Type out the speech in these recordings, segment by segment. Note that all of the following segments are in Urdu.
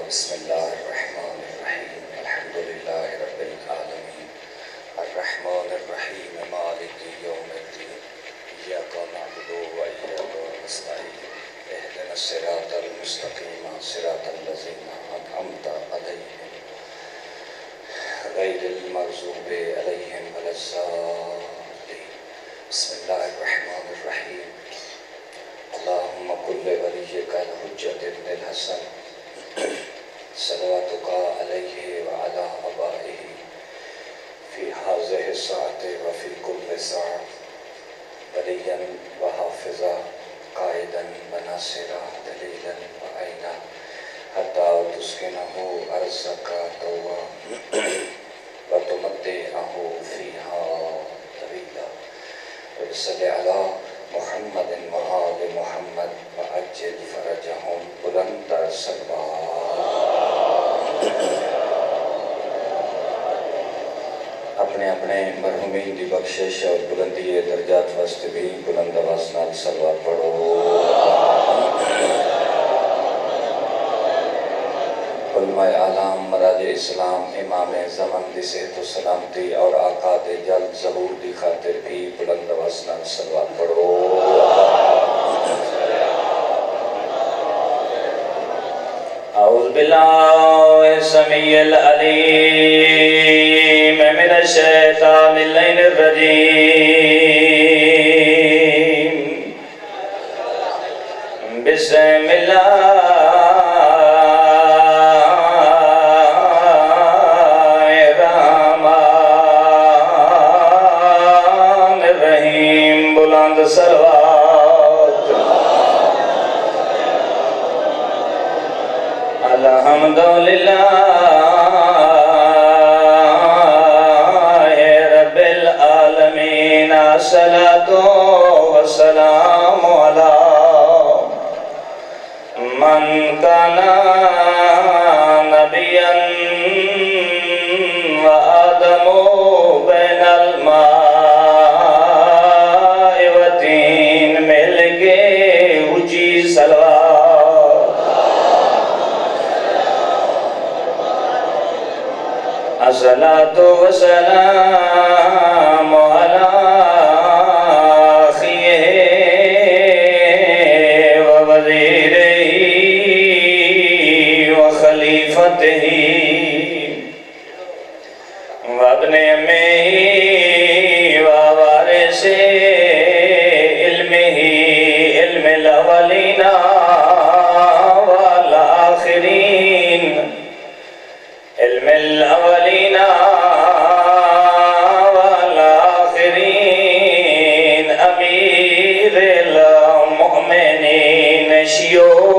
بسم اللہ الرحمن الرحیم الحمد للہ رب العالمین الرحمن الرحیم مالک یوم الدین ایاک نعبد و ایاک نستعین اہدنا الصراط المستقیم صراط الذین انعمت علیہم غیر المغضوب علیہم ولا الضالین بسم اللہ الرحمن الرحیم اللہم کل ولیک الحجۃ ابن الحسن صلواتک علیہ وعلی آبائہ فی ہذہ الساعۃ وفی کل ساعۃ ولیا وحافظا قائدا وناصرا دلیلا وعینا حتی تسکنہ ارضک طوعا وتمتعہ فیہا طویلا وصلی علی محمد وآل محمد وعجل فرجہم بلند اپنے اپنے مرحومین دی بخشش اور بلندی درجات واسطے بھی بلند آواز نال صلوات پڑھو۔ علماء اعلام مراج اسلام امام زمان دی صحت و سلامتی اور آقا دے جلد ظہور دی خاطر بھی بلند آواز نال صلوات پڑھو۔ اعوذ باللہ السمیع العلیم من الشیطان اللعین الرجیم بسم اللہ الرحمن الرحیم بلند صلوات الحمدللہ رب العالمین الصلاۃ والسلام علی من کان نبیا وآدم بین الماء والطین مل کے اونچی صلوات الصلاۃ والسلام علی اخیہ ووزیرہ وخلیفتہ وابن امیہ ووارث علمہ علم الاولین والآخرین علم الاولین والآخرین امیر المؤمنین شیعو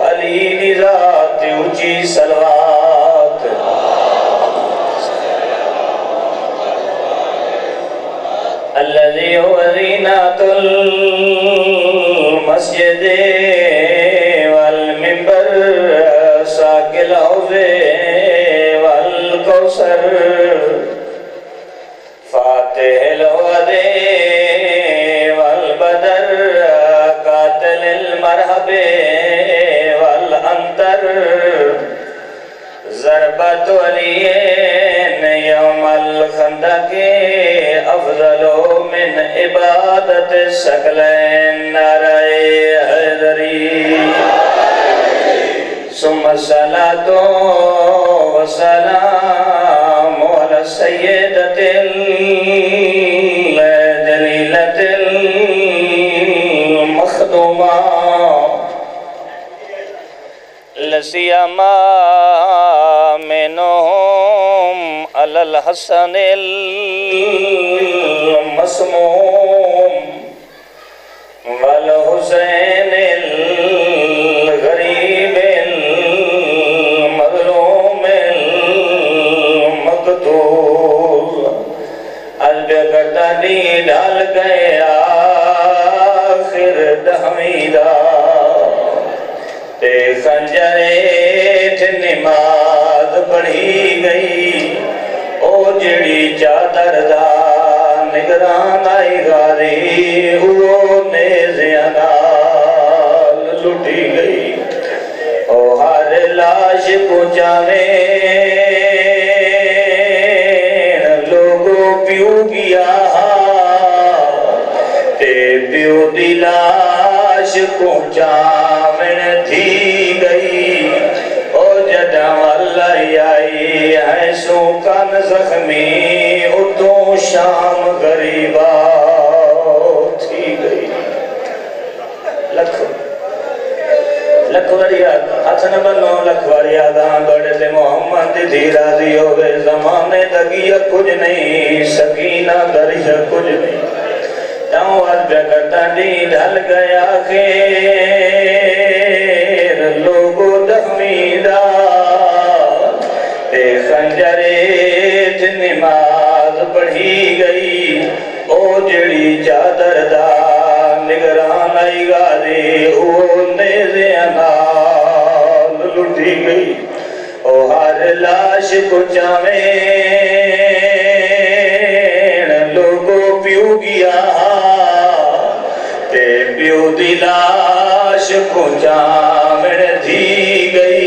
علی ذات اونچی صلوات الذی هو زینۃ المسجد والمنبر ساقی الحوض والکوثر فاتح الوعد والبدر قاتل المرحب والانتر ضربت علین یوم الخندق افضل من عبادت ثقلین نعرہ حیدری ثم الصلاة والسلام على السيدة الجليلة المخدومة لسيما منهم على الحسن المسموم والحسين الغريب المظلوم المقتول البقدنی ڈال گئے آخر دہمیدہ تے خنجریٹ نماز پڑھی گئی او جڑی چادر دا نگران آئی غاری وہ نیزیاں نال لٹی گئی او ہر لاش لاش پہنچاویں لوگو پیو گیا تے پیو دی لاش پہنچاویں تھی گئی او جدہ واللہ آئی ہے سو کن زخمی اتوں شام غریبہ تھی گئی لکھواری ہاتھ نہ بنو لکھواری آدھاں بڑے سے محمد دی راضی ہوئے زمانے دگیا کچھ نہیں سکینہ دریا کچھ نہیں تاؤں آج پہ کرتا دی ڈھل گیا خیر لوگو دخمیدہ تے خنجریت نماز پڑھی گئی او جڑی چادر دا نگران آئی غازی او نیزے انال لٹھی گئی او ہر لاش کو چاویں لوگو پیو گیا تے پیو دی لاش کو چاویں تھی گئی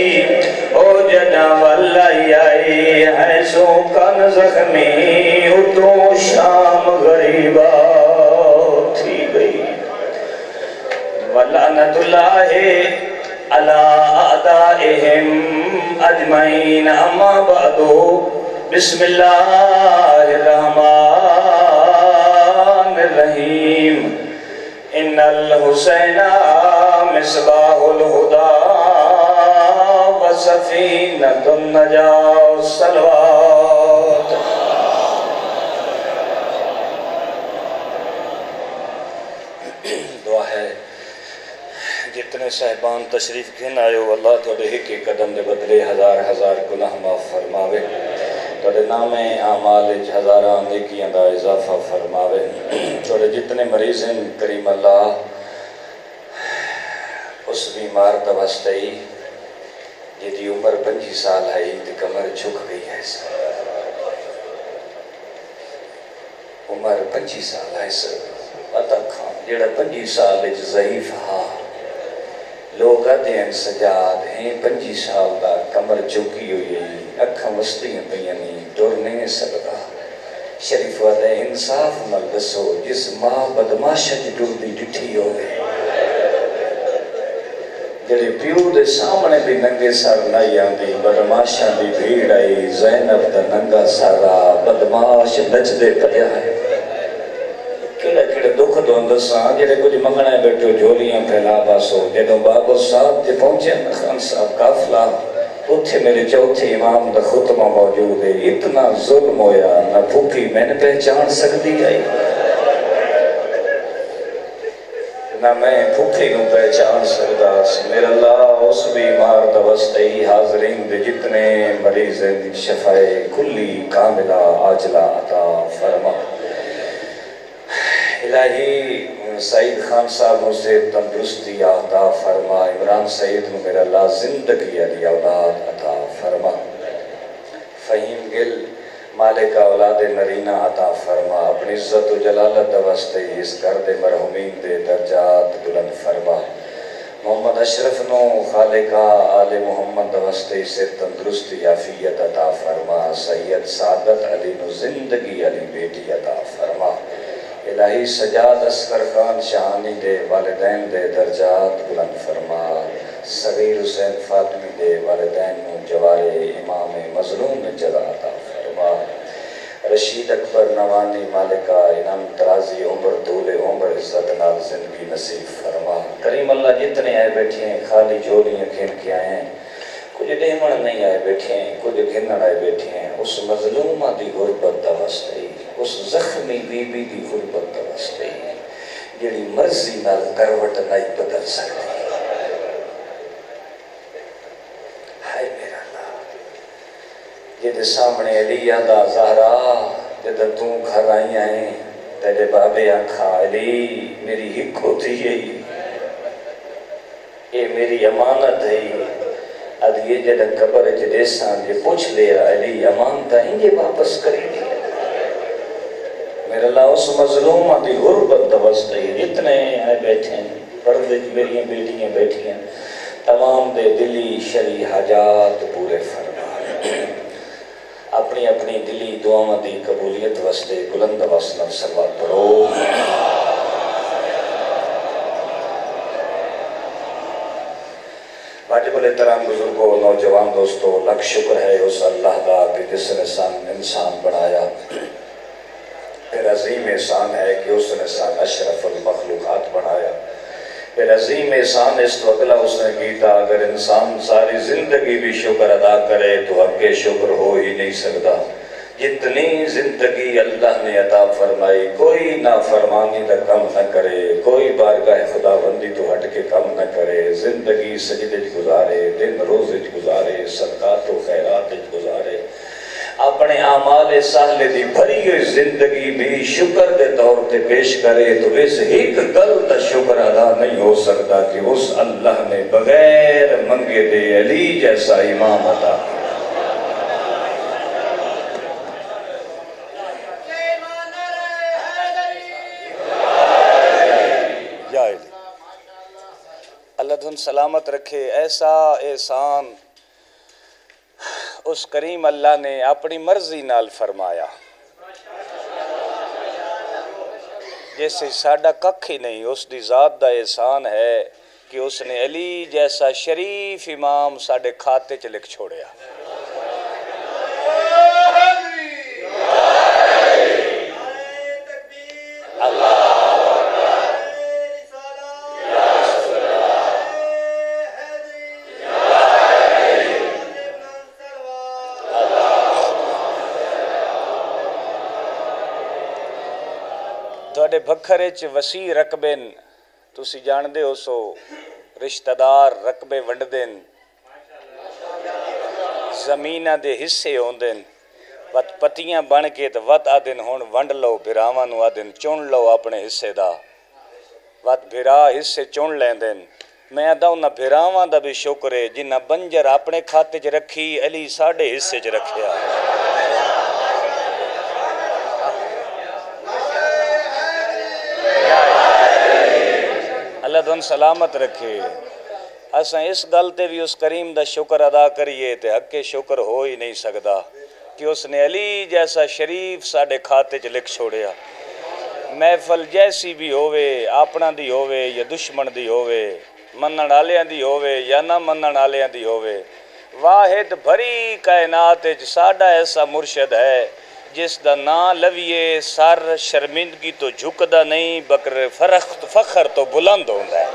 او جنا واللہ آئی ہے سو کن زخمی اتوں شام غریبہ تھی گئی وَلَعْنَةُ اللَّهِ عَلَىٰ أَعْدَائِهِمْ أَجْمَعِينَ أَمَّا بَعْدُ بسم اللہ الرحمن الرحیم ان الحسین مصباح الہدى وسفینۃ النجاة الصلوات دعا ہے جتنے صاحبان تشریف گھن آئے ہو اللہ توڑے ہی کے قدم دے بدلے ہزار ہزار گناہ معاف فرماوے توڑے نام اعمال ہزاران نیکیاں دا اضافہ فرماوے توڑے جتنے مریض ہیں کریم اللہ اس بیمار دوستہی جیدی عمر 25 سال ہے تی کمر جھک گئی ہے عمر 25 سال ہے سر عطا خان جیڑا 25 سال ضعیف ہاں لوگ آدھے ہیں سجاد ہیں 25 سال دا کمر چکی ہوئی اکھاں وسطیاں پہیانی دور نہیں سکتا شریف وعدہ انصاف نال دسو جس ماں بدماشا جی دور دی ڈٹھی ہو گئے جڑے پیو دے سامنے بھی ننگے سر نہیں آندی بدماشا دی بھیڑ آئی زینب دا ننگا سارا بدماش نچ دے پڑیا ہے کیڑا کیڑا دکھ دو اندساں جڑے کچھ منگنا ہے بیٹھو جھولیاں پھیلا باسو جدوں بابو صاحب تے پہنچے خان صاحب قافلہ اتھے میرے چوتھے امام دا خطبہ موجود ہے اتنا ظلم ہویا نہ بھوکی میں نے پہچان سکتی آئی نہ میں بھوکی نو پہچان سکتا میرا اللہ اس بیمار دا وسطی حاضرین دے جتنے مریض شفاء کلی کاملہ عاجلہ عطا فرما الہی سعید خان صاحب مجھے تندرستی عطا فرما عمران سعید میں میرا اللہ زندگی علی اولاد عطا فرما فہیم گل مالک اولاد نرینہ عطا فرما اپنی عزت و جلالت دوستے اس گرد مرحومین دے درجات بلند فرما محمد اشرف نو خالقہ آل محمد دوستے سے تندرستی عافیت عطا فرما سید سعادت علی نو زندگی علی بیٹی عطا فرما الہی سجاد اسکر خان شہانی دے والدین دے درجات بلند فرما صغیر حسین فاطمی دے والدین نو جوارے امام مظلوم جگہ عطا فرما رشید اکبر نوانی مالکہ انعام ترازی عمر طول عمر عزت نال زندگی نصیب فرما کریم اللہ جتنے آئے بیٹھے ہیں خالی جولیاں کھین کے آئے ہیں کچھ دیمن نہیں آئے بیٹھے ہیں کچھ گھنن آئے بیٹھے ہیں اس مظلومہ دی غربت دوستے اس زخمی بی بی دی غربت دوستے جیڑی مرضی نال کروٹ نہیں بدل سکتی ہائے میرا اللہ جیدے سامنے علی آدھا زہرا جیدے توں گھر آئی آئیں تیرے بابے آنکھا علی میری ہک ہوتی ہے یہ میری امانت ہے اد یہ جدہ قبر جدیسان یہ پوچھ لیا علی امانتا انجے واپس کری دیا میرے اللہ اس مظلوم آدھی غربت دوستے جتنے آئے بیٹھے ہیں پردے میری بیٹیاں بیٹھی ہیں تمام دے دلی شرعی حاجات پورے فرما اپنی اپنی دلی دعاواں دی قبولیت واسطے بلند آواز نال صلوات پڑھو۔ واجب الاحترام بزرگوں، نوجوان دوستو، لاکھ شکر ہے اس اللہ دا کہ جس نے انسان بنایا، پھر عظیم احسان ہے کہ اس نے اشرف المخلوقات بنایا، پھر عظیم احسان اس تو اگلا اس نے کیتا اگر انسان ساری زندگی بھی شکر ادا کرے تو حق شکر ہو ہی نہیں سکتا۔ جتنی زندگی اللہ نے عطا فرمائی کوئی نافرمانی دا کم نہ کرے، کوئی بارگاہ خداوندی تو ہٹ کے کم نہ کرے، زندگی سجدے گزارے، دن روزے گزارے، صدقات و خیرات گزارے، اپنے اعمال صالحہ دی بھری ہوئی زندگی بھی شکر دے طور تے پیش کرے تو اس ایک گل دا شکر ادا نہیں ہو سکتا کہ اس اللہ نے بغیر منگے دے علی جیسا امام عطا کیا۔ اللہ دھن سلامت رکھے۔ ایسا احسان اس کریم اللہ نے اپنی مرضی نال فرمایا جیسے ساڈا ککھ ہی نہیں، اس دی ذات دا احسان ہے کہ اس نے علی جیسا شریف امام ساڈے کھاتے چ لکھ چھوڑیا۔ تھوڑے بکھرے چ وسیع رقبے تسی جان دے ہو سو رشتہ دار رقبے ونڈ دین زمینہ دے حصے ہوندن وط پتیاں بن کے تو وط آدن ہون ونڈ لو بھراواں نو آدن چون لو اپنے حصے دا وط بھرا حصے چون لیندن۔ میں اداؤں نہ بھراواں دا بھی شکر ہے جنہ بنجر اپنے کھاتے چ رکھی علی ساڑھے حصے چ رکھیا۔ اللہ دن سلامت رکھے۔ اساں اس گلتے بھی اس کریم دا شکر ادا کریے تے حق شکر ہو ہی نہیں سکدا کہ اس نے علی جیسا شریف ساڑھے کھاتے چ لکھ چھوڑیا۔ محفل جیسی بھی ہووے، اپنا دی ہووے یا دشمن دی ہووے، منن آلیاں دی ہووے یا نہ منن آلیاں دی ہووے، واحد بھری کائنات ساڑھا ایسا مرشد ہے جس دا نا لویے سر شرمندگی تو جھکدا نہیں بکر فخر تو بلند ہوندا ہے،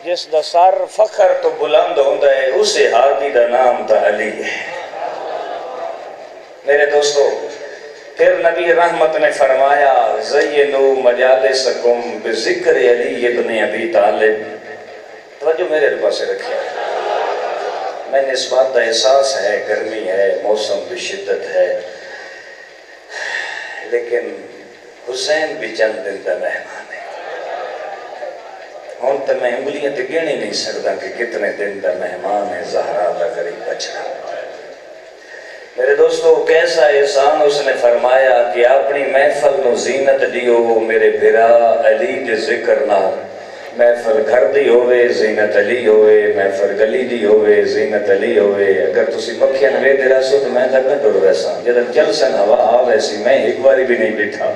جس دا سر فخر تو بلند ہوندا ہے اسے ہادی دا نام تا علی ہے۔ میرے دوستو پھر نبی رحمت نے فرمایا زینو مجالسکم بذکر علی ابن ابی طالب۔ توجہ میرے پاس رکھیں، میں نے اس بات کا احساس ہے گرمی ہے، موسم بھی شدت ہے، لیکن حسین بھی چند دن کا مہمان ہے۔ ہوں تو میں انگلیاں تے گنے نہیں سکتا کہ کتنے دن کا مہمان ہے زہرا دا قریب بچڑا۔ میرے دوستو کیسا احسان اس نے فرمایا کہ اپنی محفل نو زینت دیو میرے بھرا علی کے ذکر نہ، محفل گھر دی ہوئے زینت علی ہوئے، محفل گلی دی ہوئے زینت علی ہوئے۔ اگر تسی مکھیاں نوے دے رہا سو تو میں تک نہ ڈر ویسا جدن چل سن ہوا آ ویسی میں ایک باری بھی نہیں بیٹھا۔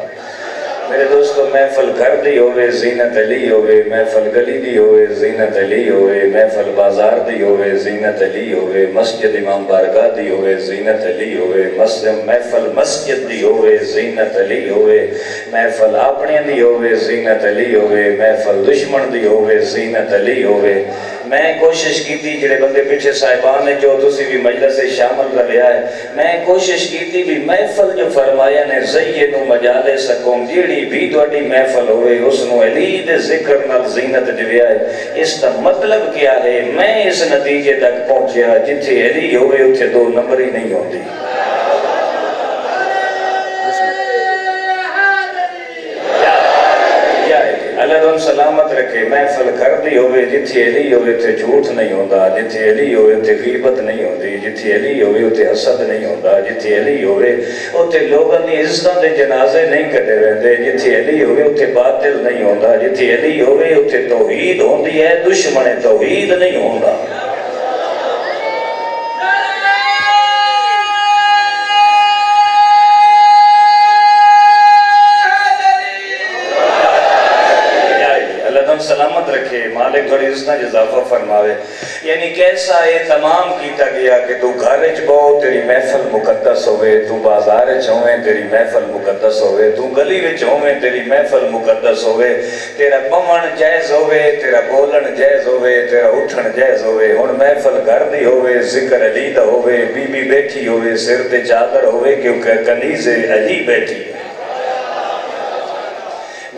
میرے دوستو محفل گھر دی ہوئے زینت علی ہوئے، محفل گلی دی ہوئے زینت علی ہوئے، محفل بازار دی ہوئے زینت علی ہوئے، مسجد امام بارگاہ دی ہوئے زینت علی ہوئے، محفل مسجد دی ہوئے زینت علی ہوئے، محفل اپنے دی ہوئے زینت علی ہوئے، محفل دشمن دی ہوئے زینت علی ہوئے۔ میں کوشش کی تھی جڑے بندے پیچھے صاحبان نے جو تسی بھی مجلس سے شامل رہا ہے، میں کوشش کی تھی بھی محفل جو فرمایا نے زینو مجالسکم جیڑی بھی دوڑی محفل ہوئے اس نو علی دے ذکر نال زینت دیویا ہے۔ اس کا مطلب کیا ہے؟ میں اس نتیجے تک پہنچیا جتھے علی ہوئے اتھے دو نمبر ہی نہیں ہوندی۔ اللہ سلامت رکھے محفل کر دی ہوئے جتھے علی ہوئے تے جھوٹ نہیں ہوندا جتھے علی ہوئے تے غیبت نہیں ہوندی جتھے علی ہوئے تے حسد نہیں ہوندا جتھے علی ہوئے تے لوگاں دی عزتاں دے جنازے نہیں کڈے ویندے جتھے علی ہوئے تے باطل نہیں ہوندا جتھے علی ہوئے تے توحید ہوندی ہے دشمن توحید نہیں ہوندا سلامت رکھے مالک بڑی عزتاں اضافہ فرماوے یعنی کیسا اہتمام کیتا گیا کہ تو گھر وچ بہو تیری محفل مقدس ہوئے تو بازار وچ ہوئے تیری محفل مقدس ہوئے تو گلی وچ ہوئے تیری محفل مقدس ہوئے تیرا بمن جائز ہوئے تیرا بولن جائز ہوئے تیرا اٹھن جائز ہوئے ہن محفل گھر دی ہوئے ذکر علی دا ہوئے بی بی بیٹھی ہوئے سر تے چادر ہوئے کیونکہ کنیز علی بیٹھی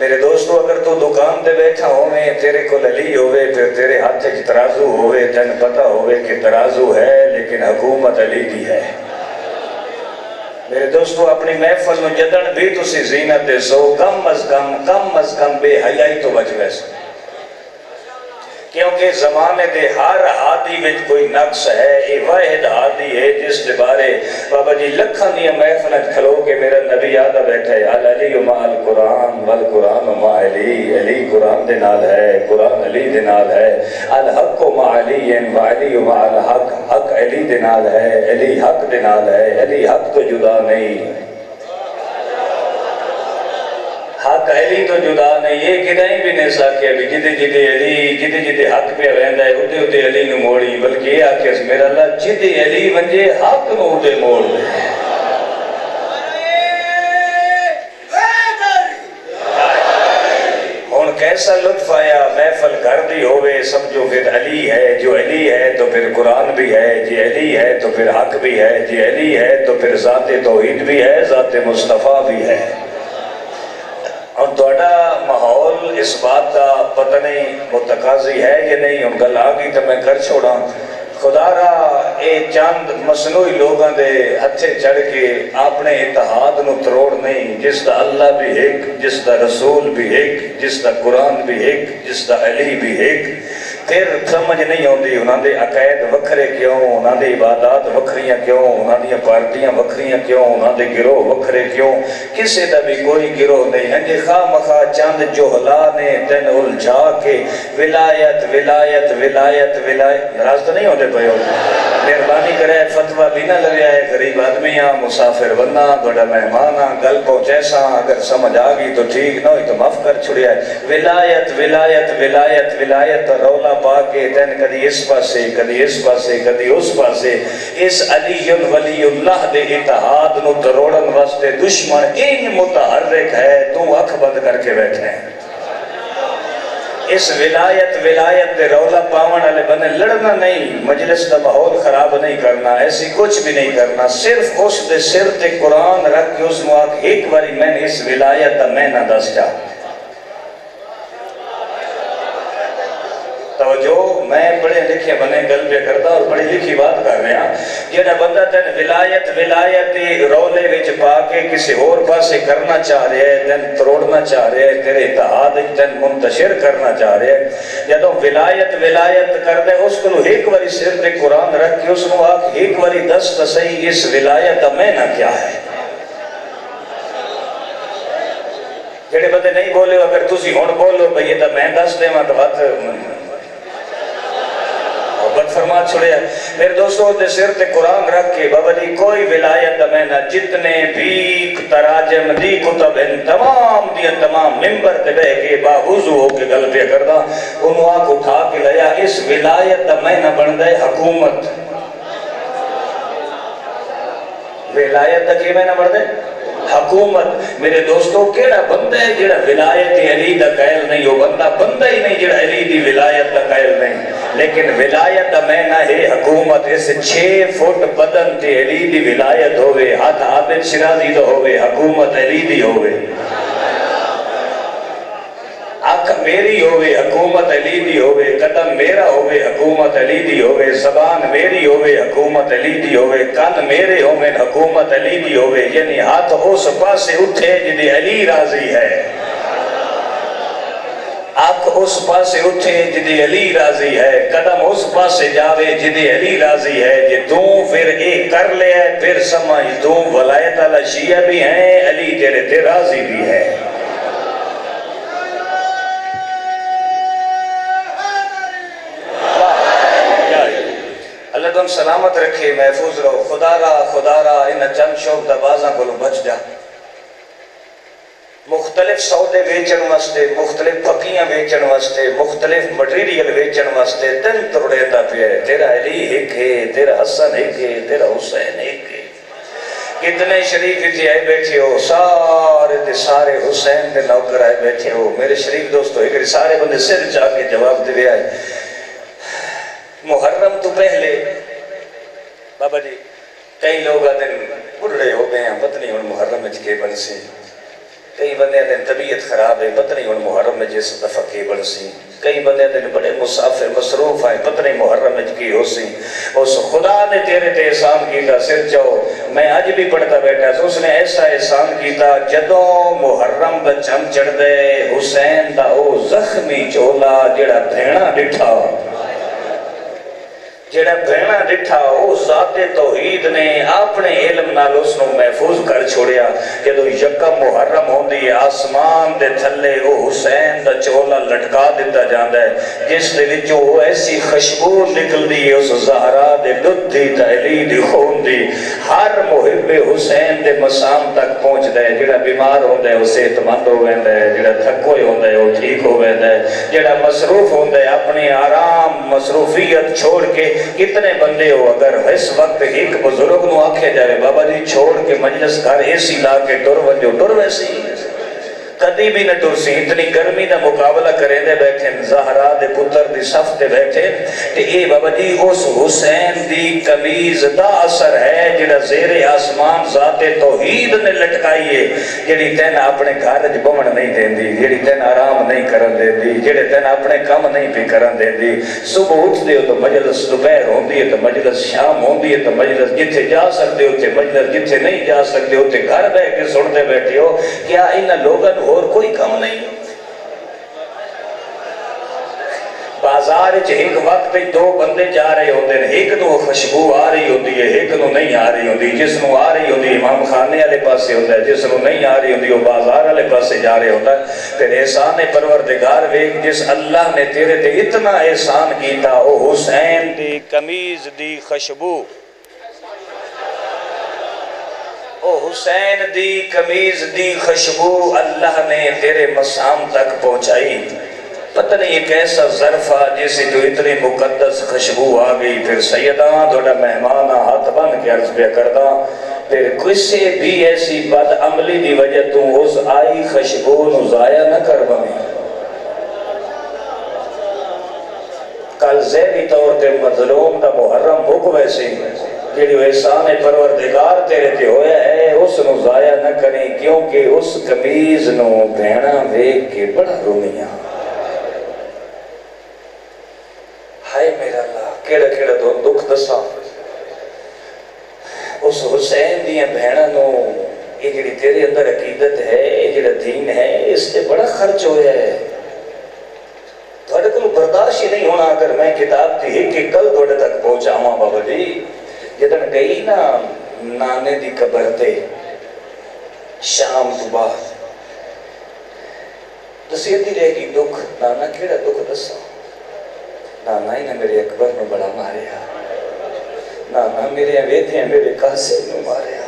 میرے دوستو اگر تو دکان دے بیٹھا ہوئے تیرے کو علی ہوئے پھر تیرے ہاتھ ایک ترازو ہوئے تن پتہ ہوئے کہ ترازو ہے لیکن حکومت علی دی ہے میرے دوستو اپنی محفل میں جدن بھی تسی زینت دے سو کم از کم بے حیائی تو بچ ویسو کیونکہ زمانے دے ہر ہادی میں کوئی نقص ہے یہ واحد ہادی ہے جس دے بارے بابا جی لکھن دیا محفلت کھلو کہ میرا نبی آدھا بیٹھا ہے العلی مع القرآن والقرآن مع علی علی قرآن دے نال ہے قرآن علی دے نال ہے الحق مع علی وعلی مع الحق حق علی دے نال ہے علی حق دے نال ہے علی حق تو جدا نہیں حق علی تو جدا نہیں یہ کدائیں بھی نہیں ساکھے ابھی جدے علی جدے حق پہ ویندہ ہے ادھے علی نو موڑی بلکہ یہ آکھے میرا اللہ جدے علی ونجے حق نو ادھے موڑ دے ہون کیسا لطف آیا محفل گھر دی ہوئے سمجھو پھر علی ہے جو علی ہے تو پھر قرآن بھی ہے جی علی ہے تو پھر حق بھی ہے جی علی ہے تو پھر ذات توحید بھی ہے ذات مصطفیٰ بھی ہے اور دوڑا ماحول اس بات کا پتہ نہیں متقاضی ہے یا نہیں ان گل آگئی تو میں کر چھوڑا خدا را اے چاند مصنوعی لوگاں دے ہتھے چڑھ کے اپنے اتحاد نو تروڑ نہیں جس دا اللہ بھی ایک جس دا رسول بھی ایک جس دا قرآن بھی ایک جس دا علی بھی ایک پھر سمجھ نہیں ہوندی انہاں دے عقائد وکھرے کیوں انہاں دے عبادات وکھریاں کیوں انہاں دے پارٹیاں وکھریاں کیوں انہاں دے گروہ وکھرے کیوں کسے دا بھی کوئی گروہ نہیں انجے خواہ مخواہ چاند جوہلا نے تن الجھا کے ولایت ولایت ولایت ولایت ناراض تو نہیں ہوتے پہ ہو مہربانی کرے فتوہ بھی نہ لگے آئے غریب آدمیاں مسافر بننا بڑا مہمانا گل پہنچے سا اگر سمجھ آگئی تو ٹھیک نہ ہوئی تو معاف کر چھڑی آئے ولایت ولایت ولایت ولایت رولا پا کے تین کدی اس پاسے کدی اس پاسے کدی اس پاسے اس علی ولی اللہ دے اتحاد نو تروڑن واسطے دشمن ان متحرک ہے تو اکھ بند کر کے بیٹھے ہیں اس ولایت دے رولا پاون والے بنے لڑنا نہیں مجلس دا ماحول خراب نہیں کرنا ایسی کچھ بھی نہیں کرنا صرف اس دے سر تے قرآن رکھ کے اس موقع ایک باری میں نے اس ولایت دا میں نہ دس جا توجہ میں پڑھے لکھے بنے گل پہ کرتا اور پڑھی لکھی بات کر رہے ہیں یہ بندہ تن ولایت رولے وچ پا کے کسی اور پاسے کرنا چاہ رہے ہیں تن تروڑنا چاہ رہے ہیں تیرے اتحاد تن منتشر کرنا چاہ رہے ہیں جدو ولایت کر دے اس کو ایک باری سر تے قرآن رکھ کے اس کو آکھ ایک باری دس صحیح اس ولایت میں نہ کیا ہے جڑے بندے نہیں بولے اگر تسی ہون بولو بھئی یہ تو میں دس دے ماں تو بات محبت فرما چھوڑے ہیں میرے دوستوں دے سر تے قرآن رکھ کے بابا جی کوئی ولایت میں نہ جتنے بھی تراجم دی کتب ان تمام دیا تمام ممبر تے بے کے باوضو ہو کے گل پہ کردہ انہوں آنکھ اٹھا کے لیا اس ولایت میں نہ بن دے حکومت ولایت کی میں نہ بن دے حکومت میرے دوستوں کیڑا بندہ ہے جڑا ولایت علی دا قائل نہیں ہو بندہ ہی نہیں جڑا علی دی ولایت دا قائل نہیں لیکن ولایت دا میں نہ ہے حکومت اس 6 فٹ بدن تے علی دی ولایت ہوئے ہاتھ عابد شرازی دا ہوئے حکومت علی دی ہوئے آنکھ میری ہوئے حکومت علی دی ہوئے قدم میرا ہوئے حکومت علی دی ہوئے زبان میری ہوئے حکومت علی دی ہوئے کان میرے ہوئے حکومت علی دی ہوئے یعنی ہاتھ اس پاسے اٹھے جدی علی راضی ہے آنکھ اس پاسے اٹھے جدی علی راضی ہے، قدم اس پاسے جاوے جدی علی راضی ہے، جی تو پھر ایک کر لے ہے پھر سمجھ تو ولایت اللہ شیعہ بھی ہیں، علی تیرے تے راضی بھی ہے۔ اللہ تم سلامت رکھے، محفوظ رہو، خدا را انہ چند شوق دبازاں کو بچ جا۔ مختلف سودے ویچن واسطے، مختلف پھکیاں ویچن واسطے، مختلف مٹیریل ویچن واسطے تن تروڑے دا پہ ہے۔ تیرا علی ایک ہے، تیرا حسن ایک ہے، تیرا حسین ایک ہے۔ کتنے شریف تھے آئے بیٹھے ہو، سارے حسین دے نوکر آئے بیٹھے ہو۔ میرے شریف دوستو ایک سارے بندے سر چاہ کے جواب دے آئے۔ محرم تو پہلے بابا جی کئی لوگ دن بڑھڑے ہو گئے ہیں، پتہ نہیں ان محرم میں کے بن سی، کئی بندے دن طبیعت خراب ہے، پتہ نہیں ان محرم میں جس دفعہ کے بن سی، کئی بندے دن بڑے مسافر مصروف ہیں، پتہ نہیں محرم میں کی ہو سی۔ اس خدا نے تیرے تے احسان کیتا، سر چاہو میں آج بھی پڑھتا بیٹھا، اس نے ایسا احسان کیتا جدوں محرم دا چند چڑھ دے حسین دا او زخمی چولا جڑا بھیڑا ڈٹھا، جڑا بھیڑا ڈٹھا او ذات توحید نے اپنے علم نال اس نو محفوظ کر چھوڑیا۔ جدو یکم محرم ہوندی آسمان دے تھلے او حسین دا چولا لٹکا دیتا جاندا ہے، جس دے وچوں او ایسی خوشبو نکلدی ہے اس زہرا دے دودھ دی تے علی دی خون دی، ہر محب حسین دے مسام تک پہنچ دے۔ جڑا بیمار ہوندا ہے او صحت مند ہو ویندا ہے، جڑا تھکوئے ہوندا ہے او ٹھیک ہو ویندا ہے، جڑا مصروف ہوندا ہے اپنی آرام مصروفیت چھوڑ کے کتنے بندے ہو اگر اس وقت ایک بزرگ نو آکھے جائے بابا جی چھوڑ کے مجلس گھر ایسی لا کے ٹر وجو ٹر ویسی کدی بھی نہ ٹر سی، اتنی گرمی دا مقابلہ کریں دے بیٹھے زہرا دے پتر دی صف دے بیٹھے کہ اے بابا جی اس حسین دی قمیض دا اثر ہے جڑا زیر آسمان ذات توحید نے لٹکائی ہے، جڑی تین اپنے گھر وچ بمن نہیں دیندی، جڑی تین آرام نہیں کرن دیندی، جڑے تین اپنے کام نہیں پہ کرن دیندی۔ صبح اٹھدے ہو تو مجلس دوپہر ہوندی ہے تو مجلس شام ہوندی ہے تو مجلس جتھے جا سکتے ہو تے مجلس جتھے نہیں جا سکتے ہو تے گھر بیٹھ کے سنتے بیٹھے ہو۔ کیا ان لوگوں اور کوئی کم نہیں؟ بازار وچ ایک وقت دو بندے جا رہے ہوندے نے، ایک نو خوشبو آ رہی ہوندی ہے، ایک نو نہیں آ رہی ہوندی، جس نو آ رہی ہوندی امام خانے والے پاسے ہوندا ہے، جس نو نہیں آ رہی ہوندی وہ بازار والے پاسے جا رہے ہوندا ہے۔ پھر احسان پروردگار ویکھ جس اللہ نے تیرے تے اتنا احسان کیتا او حسین دی قمیض دی خوشبو، او حسین دی قمیض دی خوشبو اللہ نے تیرے مسام تک پہنچائی۔ پتہ نہیں ایک ایسا ظرفہ جیسے جو اتنی مقدس خوشبو آ گئی۔ پھر سیداں تھوڑا مہمانہ ہاتھ بن کے عرض پہ کردہ پھر کسی بھی ایسی بد عملی دی وجہ تو اس آئی خوشبو نو ضائع نہ کر بنے۔ کل ذہنی طور تے مظلوم دا محرم بھوک ویسے جیڑی احسان پروردگار تیرے تے ہویا ہے اس نو ضائع نہ کریں، کیونکہ اس قمیض نو بہنا ویک کے بڑا رومیاں۔ ہائے میرا اللہ کیڑا کیڑا دکھ دسا اس حسین دیاں بہنا نو، یہ جڑی تیرے اندر عقیدت ہے، یہ جڑا دین ہے، اس تے بڑا خرچ ہویا ہے۔ تھوڑے کو برداشت ہی نہیں ہونا اگر میں کتاب تھی کہ کل تھوڑے تک پہنچاواں بابا جی۔ جدن گئی نا نانے دی قبر تے شام تو بعد دسیتی رہ گئی دکھ، نانا کیڑا دکھ دسا؟ نانا ہی نے میرے اکبر نو بڑا ماریا، نانا میرے ویدیاں میرے قاسم نو ماریا،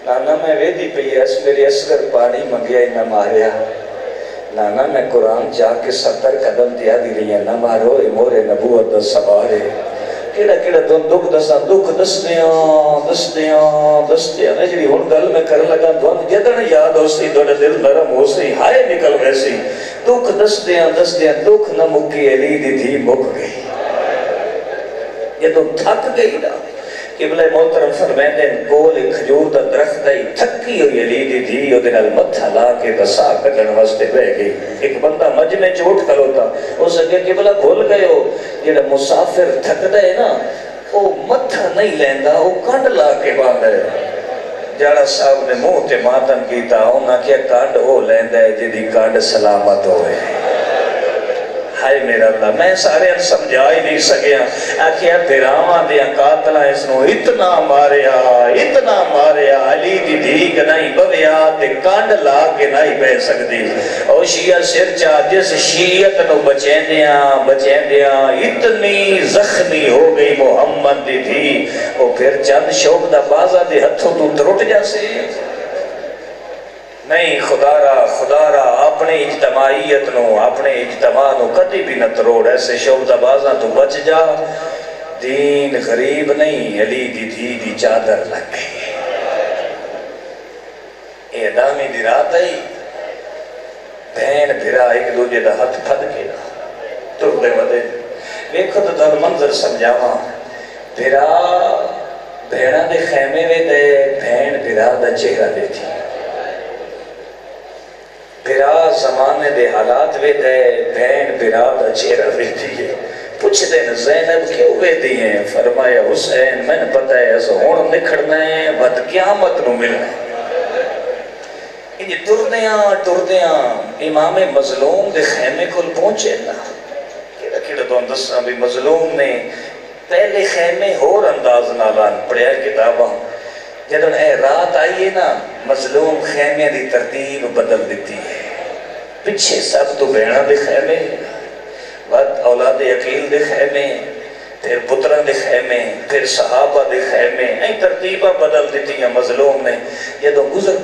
نانا میں ویدی پہ اس میرے اصغر پانی منگیا ہی نہ ماریا، نانا میں قرآن جا کے 70 قدم دیا دی رہی ہیں نہ مارو اے مورے نبوت دا سوارے۔ کیڑا کیڑا دکھ دسا، دکھ دسدیاں جڑی ہن گل میں کر لگا دھون جدن یاد ہو سی تھوڑا دل نرم ہو سی، ہائے نکل ویسی دکھ دسدیاں دکھ نہ مکی علی دی تھی مک گئی۔ یہ تو تھک گئی نا، قبلہ محترم فرمیندے کول ایک کھجور دا درخت ہے، تھکی ہوئی علی دی تھی او دنال متھا لا کے دسا کٹن واسطے بہ گئی۔ ایک بندہ مجمع چوٹ کھلوتا اس اگے قبلہ بھول گئے ہو، جڑا مسافر تھکدا ہے نا وہ متھا نہیں لیندا، وہ کنڈ لا کے باندھا ہے۔ جاڑا صاحب نے منہ تے ماتم کیتا انہاں کیا کنڈ وہ لیندا ہے جدی کنڈ سلامت ہوئے۔ ہائے میرا اللہ میں سارے سمجھا ہی نہیں سکیا آخیا بھراواں دیا قاتل اس نو اتنا ماریا علی دی دھیگ نہیں بویا تے کانڈ لا کے نہیں بہ سکتی او شیعہ سر چا جس شیعت نو بچین دیا اتنی زخمی ہو گئی محمد دی تھی او پھر چند شوق دا بازا دے ہتھوں تو ترٹ جاسے نہیں خدا را اپنے اجتماعیت نو اپنے اجتماع نو کدی بھی نہ تروڑ ایسے شعبدہ بازاں تو بچ جا دین غریب نہیں علی دی دھی دی چادر لگ گئی اے ادامی دی رات آئی بہن بھرا ایک دوجہ دا ہاتھ پھد کے تر دے ودے دیکھو تو تر منظر سمجھاواں بھرا بہنہ دے خیمے میں دے بہن بھرا دا چہرہ دے تھی بھرا زمانے دے حالات وے دے بہن بھرا دا چہرہ وے دیئے پوچھ دین زینب کیوں وے دیئے فرمایا حسین میں نے پتہ ہے ایسا ہون نکھڑنا ہے بد قیامت نو ملنا ہے انجی ٹردیاں امام مظلوم دے خیمے کل پہنچے نا کیڑا تو اندسنا بھی مظلوم نے پہلے خیمے ہور انداز نالان پڑھیا کتاباں جدن اے رات آئیے نا مظلوم خیمے دی ترتیب بدل دیتی ہے پچھے سب تو بہنہ دے خیمے بعد اولاد عقیل دے خیمے پھر پتران دے خیمے پھر صحابہ دے خیمے این ترتیبہ بدل دیتی ہیں مظلوم نے جدو گزر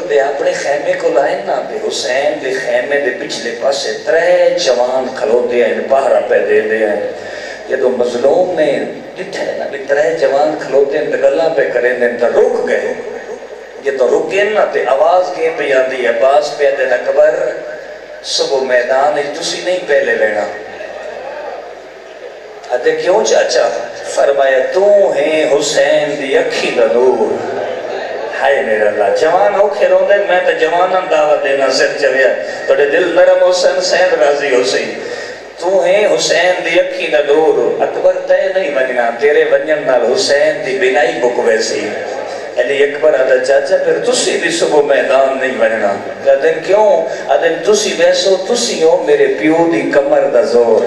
دے اپنے خیمے کو لائن نا بے حسین دے خیمے دے پچھلے پاسے ترے جوان کھلو دے ہیں باہرہ پہ دے ہیں جدو مظلوم نے جتھے نا بھی ترے جوان کھلوتے ہیں گلہ پہ کریں دیں تا رک گئے یہ تو رکیں نا تے آواز کے پہ آدھی عباس پہ دن اکبر صبح میدان تسی نہیں پہلے لینا ادھے کیوں چاچا فرمایا تو ہیں حسین دی اکھی دا نور ہائے میرا اللہ جوان ہو کھیروں دے میں تو جواناں دعوت دینا سر چویا تو دل نرم حسین سید راضی حسین تو ہیں حسین دی اکھی دا نور اکبر تے نہیں وننا تیرے ونن نال حسین دی بنائی بک ویسی علی اکبر آدھا چاچا پھر تسی بھی صبح میدان نہیں وننا کہتے کیوں آدھے تسی ویسو تسی ہو میرے پیو دی کمر دا زور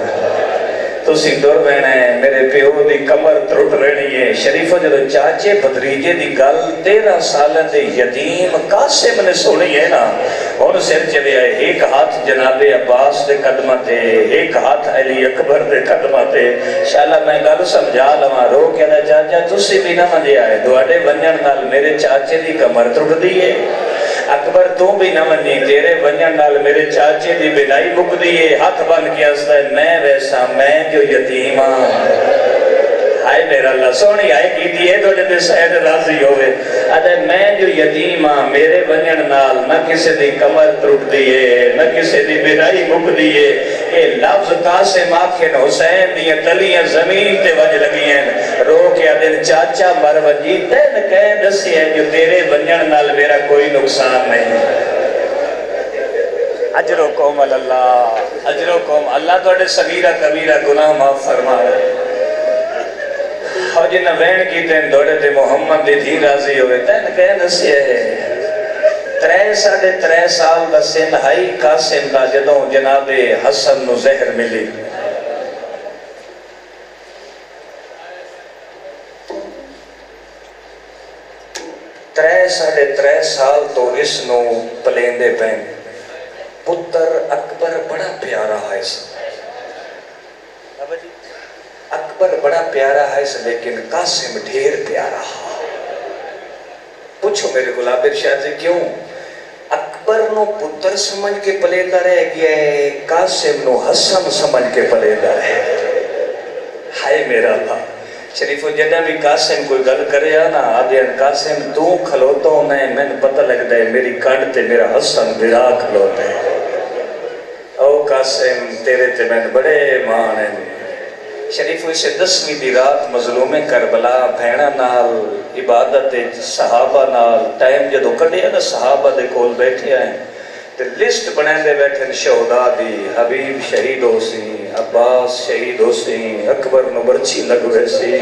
تسی دور بہنا ہے میرے پیو دی کمر ترٹ رہنی ہے شریفہ جدو چاچے بھتریجے دی گل 13 سالن دے یتیم قاسم نے سنی ہے نا اور سر چلے آئے ایک ہاتھ جناب عباس دے قدمہ تے ایک ہاتھ علی اکبر دے قدمہ تے شاءاللہ میں گل سمجھا لما رو کہنا چاچا تسی بھی نہ مجھے آئے دوڑے ونجن نال میرے چاچے دی کمر ترٹ دیئے اکبر تو بھی نہ منی تیرے ونجن نال میرے چاچے دی بنائی بک دیئے ہاتھ بن کے استا ہے میں ویسا میں جو یتیمہ ہائے میرا اللہ سونی آئے کی دیئے تو جب سید راضی ہوئے ادھے میں جو یتیمہ میرے ونجن نال نہ کسی دی کمر ترٹ دیئے نہ کسی دی بنائی بک دیئے اے لفظ قاسم آکھن حسین دیئے تلیاں زمین تے وجہ لگی ہیں رو کے دن چاچا مر وجی تین کہہ دسی ہے جو تیرے ونجن نال میرا کوئی نقصان نہیں اجرکم اللہ اجرکم اللہ تو اڈے صغیرہ کبیرہ گناہ معاف فرمائے اور جنہ وین کی تین دوڑے تے محمد دی دھی راضی ہوئے تین کہہ دسی ہے 3.5 سال دا سن ہائی قاسم دا جدوں جناب حسن نو زہر ملی 3.5 سال تو اس نو پلیندے پین پتر اکبر بڑا پیارا ہے اکبر بڑا پیارا ہے لیکن قاسم ڈھیر پیارا پوچھو میرے گلابر شاہ سے کیوں اکبر نو پتر سمجھ کے پلیدہ رہ گیا ہے قاسم نو حسن سمجھ کے پلیدہ رہ ہائے میرا اللہ شریف و جدہ بھی قاسم کوئی گل کرے نا آدھین قاسم تو کھلوتا ہوں میں پتہ لگ دے میری کانڈ تے میرا حسن برا کھلوتا ہے او قاسم تیرے تے میں بڑے مان ہیں شریف اسے 10ویں دی رات مظلوم کربلا بھیڑا نال عبادت صحابہ نال ٹائم جدو کٹے نا صحابہ دے کول بیٹھے آئیں تے لسٹ بنے دے بیٹھے شہداء دی حبیب شہید ہو سی عباس شہید ہو سی اکبر نو برچی لگوے سی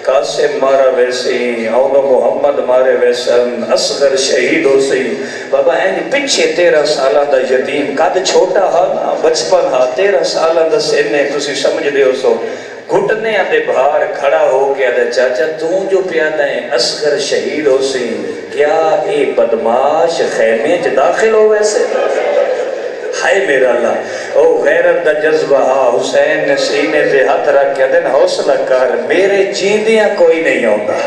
قاسم مارا ویسی اونو محمد مارے ویسن اصغر شہید ہو سی بابا اینی پچھے 13 سالہ دا یتیم قد چھوٹا ہا نا بچپن ہا 13 سالہ دا سینے تسی سمجھ دے ہو سو گھٹنے آدھے بھار کھڑا ہو کے آدھے چاچا توں جو پیادہ ہیں اصغر شہید ہو سی کیا اے بدماش خیمے چ داخل ہو ویسے ہائے میرا اللہ او غیرت دا جذبہ ہا حسین نے سینے پہ ہاتھ رکھ کے دن حوصلہ کر میرے جیندیاں کوئی نہیں ہوتا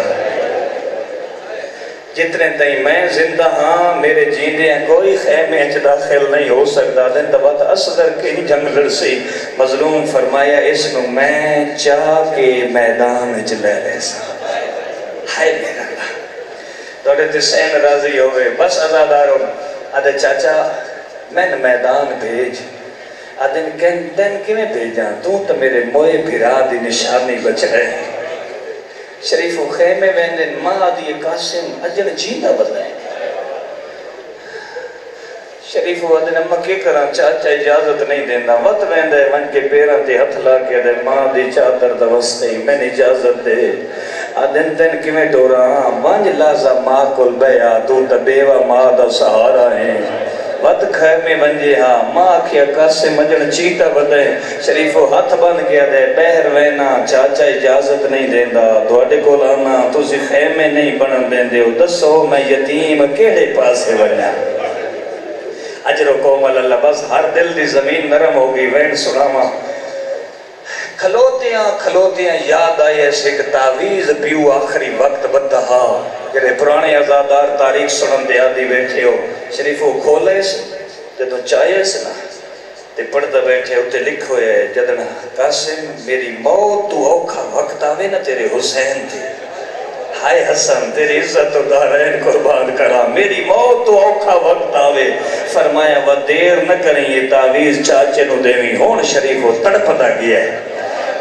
جتنے تئیں میں زندہ ہاں میرے جیندیاں کوئی خیمے چ داخل نہیں ہو سکتا دن تبات اصغر کے جنگ لڑسی مظلوم فرمایا اس نو میں چاہ کے میدان چ لے لے سا ہائے میرا اللہ توڑے تسین راضی ہوئے بس ازاداروں آدھے چاچا میں نے میدان بھیج آدھن کہن کیویں بھیجاں تو میرے موئے بھرا دی نشانی بچ رہے شریف و خیمے ویندن ماں آدھی قاسم اجن جیندہ بدلائیں شریف و آدھن اممہ کے کران چاچا اجازت نہیں دینا وقت ویندے من کے پیران تے ہتھ لا کے دے ماں دی چادر دوستے میں نے اجازت دے آدھن تین کیویں ڈوراں وانج لازا ماں کل بیا تو تبیوہ ماں دا سہارا ہیں وقت خیمے ونجے ہاں ماں کیا کاسے مجن چیتا بدے شریفو ہاتھ بند کیا دے بہر وینا چاچا اجازت نہیں دیندہ دوڑے کو لانا تُسی خیمے نہیں بنن دیندے ہو دسو میں یتیم کیڑے پاسے ونیا اجر و کومل اللہ بس ہر دل دی زمین نرم ہوگی وین سناما کھلوتیاں یاد آئے ایسے ایک تعویز پیو آخری وقت بدہا جنہیں پرانے ازادار تاریخ سنن دے آدھی بیٹھے ہو شریفو کھولے سے جدو چاہیے سے نا تے پڑھتا بیٹھے ہوتے لکھو ہے جدنا قاسم میری موت تو اوکھا وقت آوے نا تیرے حسین تھے ہائے حسن تیری عزت و دارین قربان کرا میری موت تو اوکھا وقت آوے فرمایا وہ دیر نہ کریں یہ تعویز چاچے نو دیویں ہون شریفو تڑپتا گیا ہے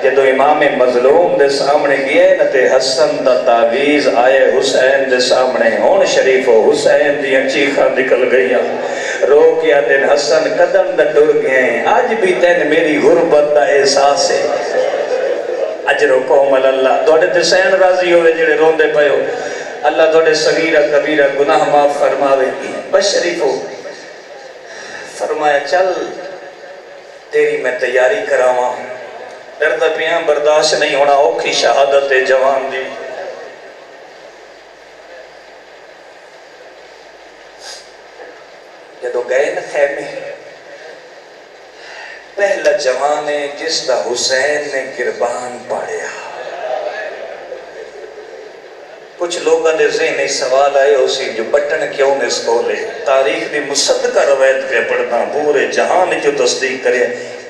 جدو امام مظلوم دے سامنے گئے نا تے حسن دا تعویز آئے حسین دے سامنے ہون شریف و حسین دیاں چیخاں نکل گئیاں رو کیا دن حسن قدم دا ڈر گئے آج بھی تین میری غربت دا احساس ہے اجر و کومل اللہ دوڑے تسین راضی ہوئے جڑے روندے پئے ہو اللہ دوڑے صغیرہ کبیرہ گناہ معاف فرماوے بس شریف ہو فرمایا چل تیری میں تیاری کراواں دردہ پیاں برداشت نہیں ہونا اوکھی شہادت جوان دی جدو گئے نا خیمے پہلا جوان ہے جس دا حسین نے گربان پاڑیا کچھ لوگاں دے ذہنی سوال آئے اسی جو بٹن کیوں نے اس کو لے تاریخ دی مصدقہ روایت پہ پڑھنا پورے جہان جو تصدیق کرے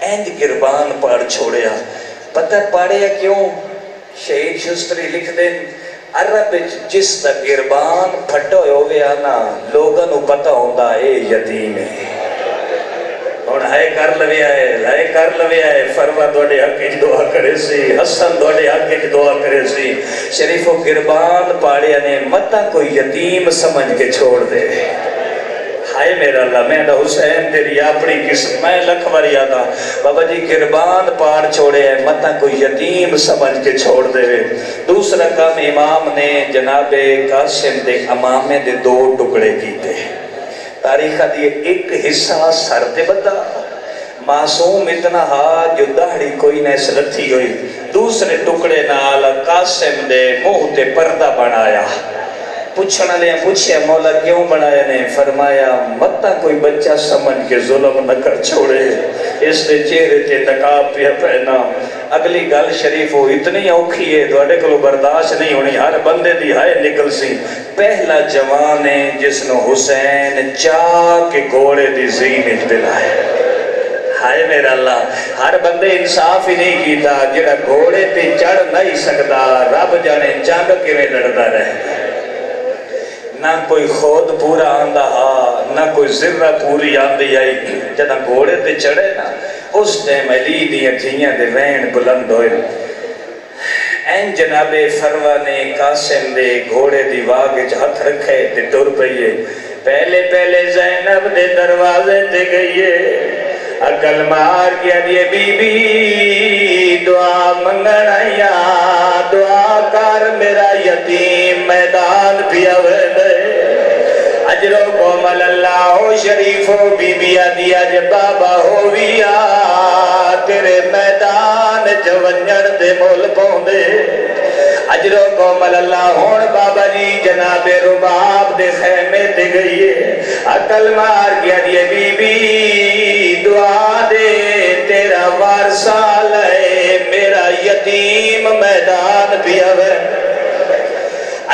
اینج گربان پاڑ چھوڑیا پتہ پاڑیا کیوں شہید شستری لکھ دیں عرب جس دا گربان پھٹو ہوئے آنا لوگاں نو پتہ ہوندہ اے یتیم ہے اور ہائے کر لویا ہے فرما دوڑے حق اچ دعا کرے سی حسن دوڑے حق اچ دعا کرے سی شریف و گربان پاڑیا نے متہ کوئی یتیم سمجھ کے چھوڑ دے ہائے میرا اللہ میں دا حسین تیری اپنی قسم میں لکھ بار یادا بابا جی گربان پاڑ چھوڑے ہیں متہ کوئی یتیم سمجھ کے چھوڑ دے دوسرا کام امام نے جناب قاسم دے امامے دے 2 ٹکڑے کیتے تاریخہ دیئے ایک حصہ سر دے بدا معصوم اتنا ہا جو داڑھی کوئی نے سلتھی ہوئی دوسرے ٹکڑے نال قاسم دے منہ تے پردہ بنایا پوچھنا لیا پوچھیا مولا کیوں بنایا نے فرمایا متہ کوئی بچہ سمجھ کے ظلم نہ کر چھوڑے اس نے چہرے تے نقاب پہ پہنا اگلی گل شریف ہو اتنی اوکھی ہے دوڑے کو برداشت نہیں ہونی ہر بندے دی ہائے نکل سی پہلا جوان ہے جس نے حسین چاہ کے گھوڑے دی زینت دلائے ہائے میرا اللہ ہر بندے انصاف ہی نہیں کیتا جڑا گھوڑے تے چڑھ نہیں سکتا رب جانے جنگ کے میں لڑتا رہے نہ کوئی خود پورا آندہ ہا نہ کوئی ذرہ پوری آندی آئی جدہ گھوڑے تے چڑھے نا اس ٹائم علی دیاں کھیاں دے وین بلند ہوئے این جناب فروا نے قاسم دے گھوڑے دی واگج ہتھ رکھے تے ٹر پئیے پہلے زینب دے دروازے تے گئیے اکل مار کیا دیئے بی بی دعا منگنا یا دعا کر میرا یتیم میدان پیا وے اجرو کومل اللہ ہو شریفو بی بیا دیا جے بابا ہو ویا تیرے میدان جونجر دے مول پوندے اجرو کومل اللہ ہون بابا جی جناب رباب دے خیمے دے گئیے عقل مار گیا دیے بی بی دعا دے تیرا وارثہ لے میرا یتیم میدان پیا وے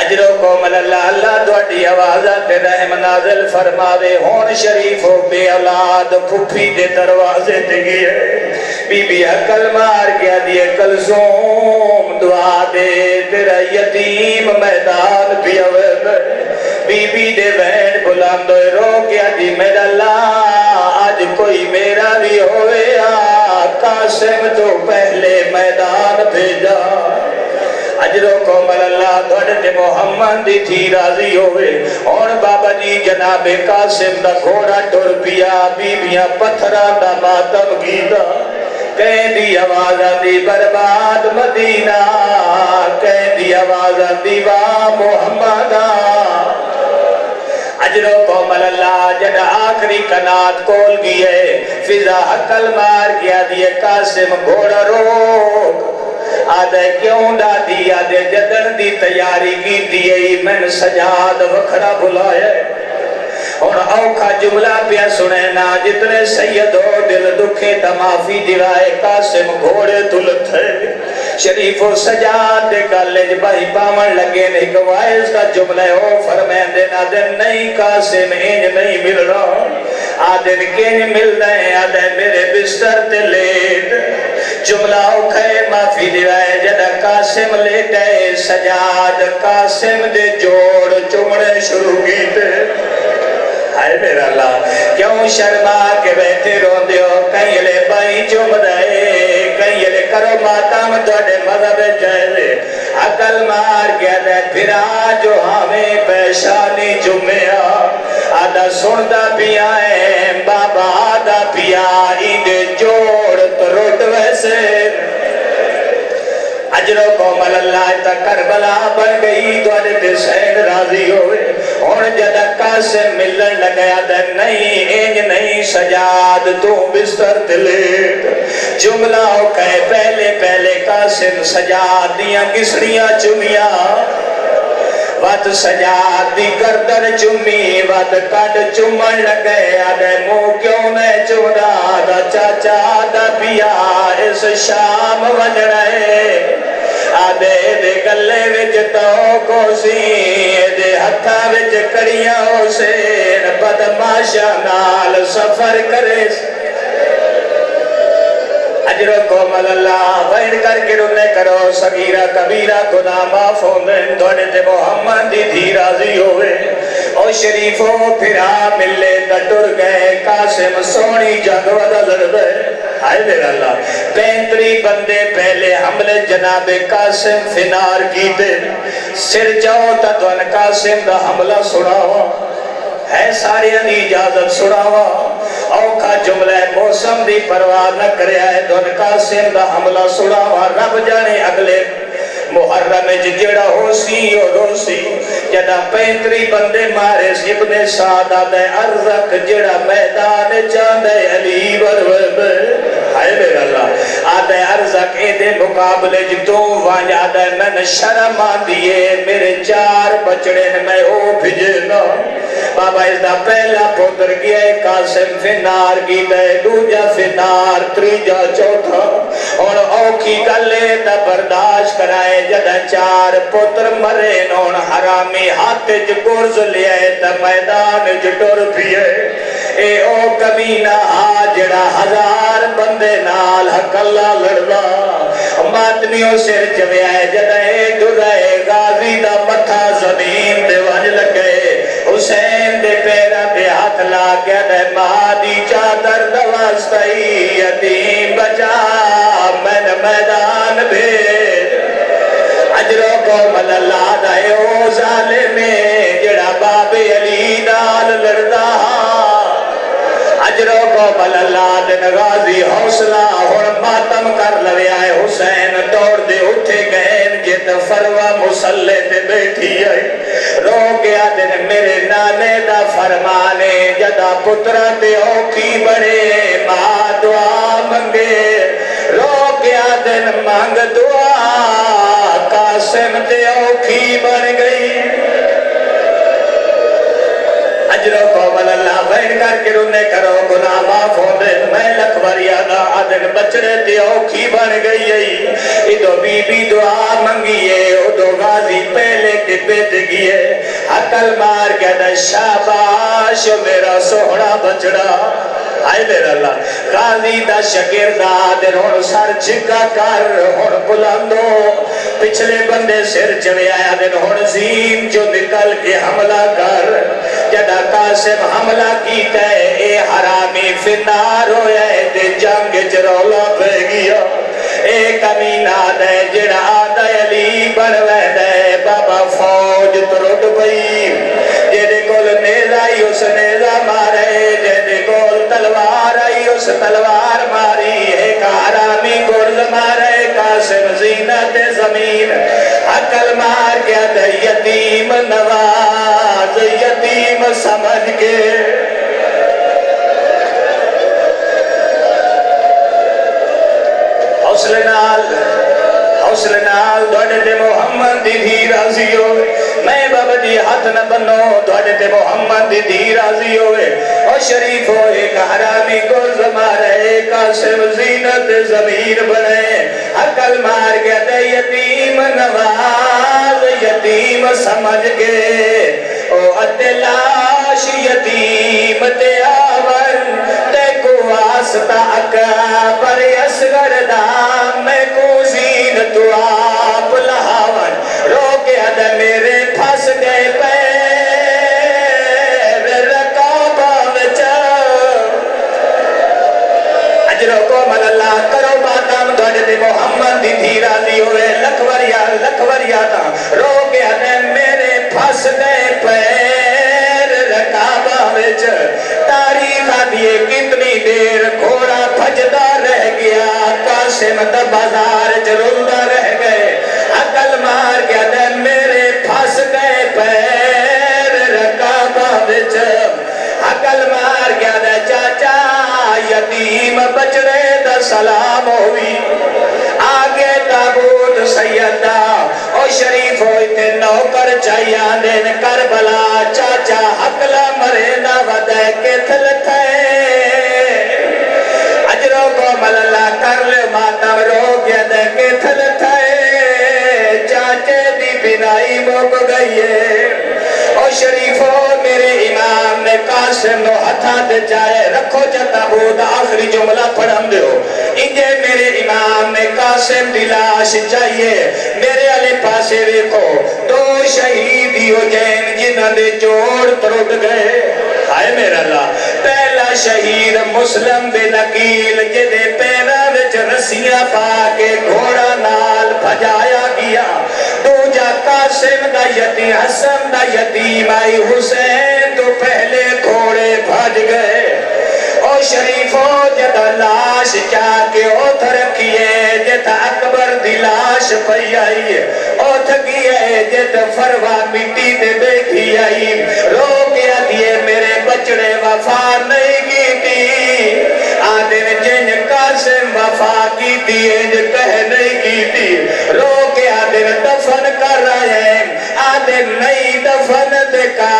اجرو کومل اللہ اللہ دوڑی آوازات رحم نازل فرما دے ہون شریف ہو بے اولاد پھوپھی دے دروازے تے گئے بی بی عقل مار گیا دیے کلثوم دعا دے تیرا یتیم میدان پیا وے بی بی دے بہن بلاندو رو گیا دی میرا اللہ آج کوئی میرا بھی ہوئے قاسم تو پہلے میدان بھیجا اجرو کومل اللہ دوڑتے محمد دی تھی راضی ہوئے اور بابا جی جناب قاسم دا گھوڑا ٹر پیا بیبیاں پتھرہ دا ماتم گیتا کہیں دی آوازہ دی برباد مدینہ کہیں دی آوازہ دی واہ محمدہ اجرو کومل اللہ جن آخری کنات کول گئے فضا حقل مار گیا دیے قاسم گھوڑا روک آدھے کیوں ڈا دی آدھے جدن دی تیاری کی دیئے میں سجاد وکھڑا بلائے اور اوکھا جملہ پیا سنینا جتنے سید ہو دل دکھے تمافی دیوائے قاسم گھوڑے تلت ہے شریف و سجاد دے کالج بھائی پامن لگے نہیں گوائز کا جملہ ہو فرمین دینا دن نہیں قاسم انج نہیں مل رہا آدھن کینج مل رہے آدھے میرے بستر تے لیٹ جملہ اوکھے معافی دیوائے جدہ قاسم لیٹے سجاد قاسم دے جوڑ چمڑے شروع کیتے آئے میرا اللہ کیوں شرما کے بیٹھے رو دیو کہیں لے بائی چوم دائے کہیں لے کرو ماتم دوڑے مذہب جائے عقل مار گیا دے پھرا جو ہمیں پیشانی جمعہ آدھا سندا پیا ہے بابا آدھا پیا ایڈے جوڑ تو روٹ ویسے اجرو کومل اللہ تا کربلا بن گئی دوڑے دے سین راضی ہوئے اور جدہ قاسم ملن لگیا دے نہیں انج نہیں سجاد تو بستر تلیٹ جملہ ہو کہے پہلے پہلے قاسم سجاد دیاں کسڑیاں چمیاں وات سجاد دی گردن چمی وات کٹ چمن لگے آدھے مو کیوں نے چوڑا دا چاچا دا پیا اس شام ون رہے آدھے دے گلے وچ تو کو سی دے ہتھا وچ کڑیاں ہو سین بدماشا نال سفر کرے اجر کومل اللہ وین کر کے رونے کرو صغیرہ کبیرہ گناہ معاف ہوندن دوڑے تے محمد دی دھی راضی ہوئے او شریفوں پھرا ملے دٹر گئے قاسم سونی جنگ ودا لڑ گئے آئے میرا اللہ 35 بندے پہلے حملے جناب قاسم فنار کی دے سر جاؤ تا دون قاسم دا حملہ سڑاوا ہے سارے دی اجازت سڑاوا اوکھا جملہ موسم دی پرواہ نہ کرے آئے دون قاسم دا حملہ سڑاوا رب جانے اگلے محرم جڑا ہو سی اور ہو سی جدہ 35 بندے مارے ابن سادہ دے ارزق جڑا میدان چاندے علی ورب ہائے میرا اللہ آدھے ارزق اے دے مقابلے جتوں وانج آدھے میں شرم آن دیئے میرے 4 بچڑے میں او بھجنا بابا اس دا پہلا پتر گیا قاسم فنار کی دے دوجا فنار تریجا چوتھا اور اوکھی گلے دا برداشت کرائے جدہ 4 پتر مرے نون حرامی ہاتھ گرز لئے تا میدان جٹور پیئے اے او کمینہ آجڑا 1000 بندے نال حق اللہ لڑلا ماتمیوں سر چوے آئے جدہ درائے غازی دا متھا زمین دے وانج لگے حسین دے پیرہ دے ہاتھ لاغیا دے مہادی چادر دوستائی یتیم بچا میں میدان بھیج اجرو کومل اللہ دائے او ظالمیں جڑا باب علی نال لڑدا اجرو کومل اللہ دن غازی حوصلہ اور ماتم کر لوے آئے حسین دوڑ دے اٹھے گئے جت فروا مسلے تے بیٹھی ہے رو کے آدن میرے نانے دا فرمانے جدا پترہ تے اوکھی بڑے ماں دعا منگے رو کے آدن مانگ دعا قاسم تے اوکھی بن گئی اجرو قومل اللہ بین کر کے رونے کرو گناہ معاف ہو دے میں لکھوار یادا آدن بچڑے تے اوکھی بن گئی ادو بی بی دعا منگیے ادو غازی پہلے کے بیت گئے عقل مار کے دا شاباش میرا سوڑا بچڑا آئے میرا اللہ غازی دا شگردہ دن ہون سر جھگا کر ہون بلندو پچھلے بندے سر چوے آیا دن ہون زین جو نکل کے حملہ کر جدہ قاسم حملہ کیتا ہے اے حرامی فنار ہوئے دے جنگ جرولا پہ گیا اے کمینہ دے جڑا آدھا علی بڑھوے دے بابا فوج ترٹ بئی جیدے کول نیزہ ہی اس نیزہ مارے جیدے کول تلوار آئی اس تلوار ماری ایک حرامی گرز مارے قاسم زینت زمین عقل مار گیا دے یتیم نواز یتیم سمجھ کے حوصلے نال دوڑے تے محمد دی دھی راضی ہوئے میں بابا دی ہاتھ نہ بنو دوڑے تے محمد دی دھی راضی ہوئے اور شریف ہوئے کہ حرامی گرز مارے قاسم زینت زمین بنے عقل مار گیا تے یتیم نواز یتیم سمجھ کے او اتلاش یتیم تے آور تے کو واسطہ اکبر اصغر دام میں کو زین تو آپ لہاون رو کے حد میرے پھس گئے پیر رکابہ وچا اجروں کو من اللہ کرو باتام دوڑے دے محمد دی دھی راضی ہوئے لکھوریا تا رو کے حد میرے پھس گئے پیر رکابہ وچا تاریخ آدھیے کتنی دیر گھوڑا بھجدہ رہ گیا قاسم دا بازار جرندہ رہ گئے عقل مار گیا دے میرے پھس گئے پیر رکابہ وچ عقل مار گیا دے چاچا یتیم بچڑے دا سلام ہوئی آگے تابوت سیدہ او شریف ہوئی تے نوکر چاہیاں دین کربلا چاچا حقلہ مرینہ ودے کے تھلتے اجروں کو ملالہ کر لے ماتم رو گیا دے کے تھلتے چاچے دی بنائی موک گئی ہے او شریفو میرے امام نے قاسم نو ہتھا دے جائے رکھو جتا بود آخری جملہ پڑھم دیو انجے میرے امام نے قاسم دی لاش چاہیے میرے علی پاسے دیکھو دو شہیدی ہو جائیں جنہاں دے جوڑ ترٹ گئے آئے میرا اللہ پہلا شہید مسلم بن عقیل جدے پیرا وچ رسیاں پاکے گھوڑا نال بھجایا گیا دوجا قاسم دا یتیم حسن دا یتیم آئی حسین تو پہلے گھوڑے بھج گئے او شریفو جدا لاش چاکے اوتھ رکھیے جدا اکبر دی لاش پئی آئی اوتھ کیے جدا فروا مٹی دے بیٹھی آئی رو گیا دیئے میرے بچڑے وفا نہیں کی تھی آدھن جن قاسم وفا کی تھی جن کہہ نہیں کی تھی رو گیا آدھن دفن کر رہے ہیں آدھن نہیں دفن دکا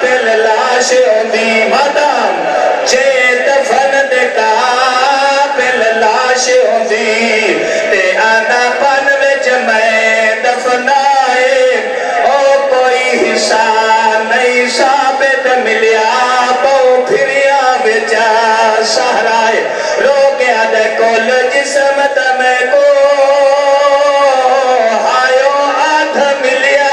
پل لاش ہوندی مدام جے دفن دکا پل لاش ہوندی تے آنا پن وچ میں دفنائے او کوئی حصہ نہیں ثابت ملیا بہو پھریا بچا سہرائے رو گیا دے کل جسم تمہیں کو آئیو آدھ ملیا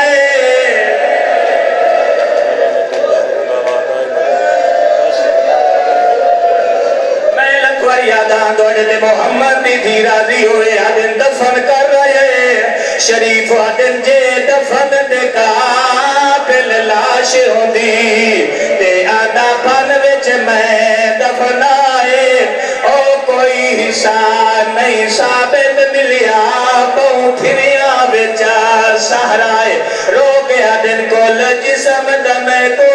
میں لکھوار یاداں دوڑے دے محمد دی دھی راضی ہوئے آدن دفن کر رہے شریف آدن جے دفن دے کا پل لاش ہوندی تے آدھا پن وچ میں دفنائے او کوئی حصہ نہیں ثابت ملیا بہو پھریا بچا سہرائے رو گیا دن کول جسم دمے کو